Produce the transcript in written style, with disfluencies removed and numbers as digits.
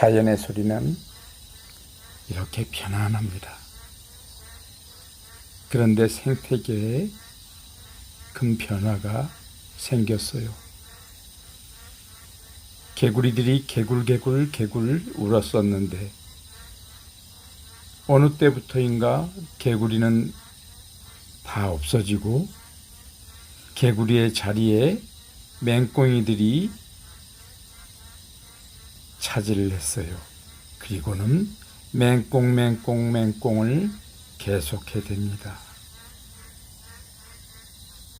자연의 소리는 이렇게 편안합니다. 그런데 생태계에 큰 변화가 생겼어요. 개구리들이 개굴 울었었는데 어느 때부터인가 개구리는 다 없어지고 개구리의 자리에 맹꽁이들이 차지를 했어요. 그리고는 맹꽁을 계속해 됩니다.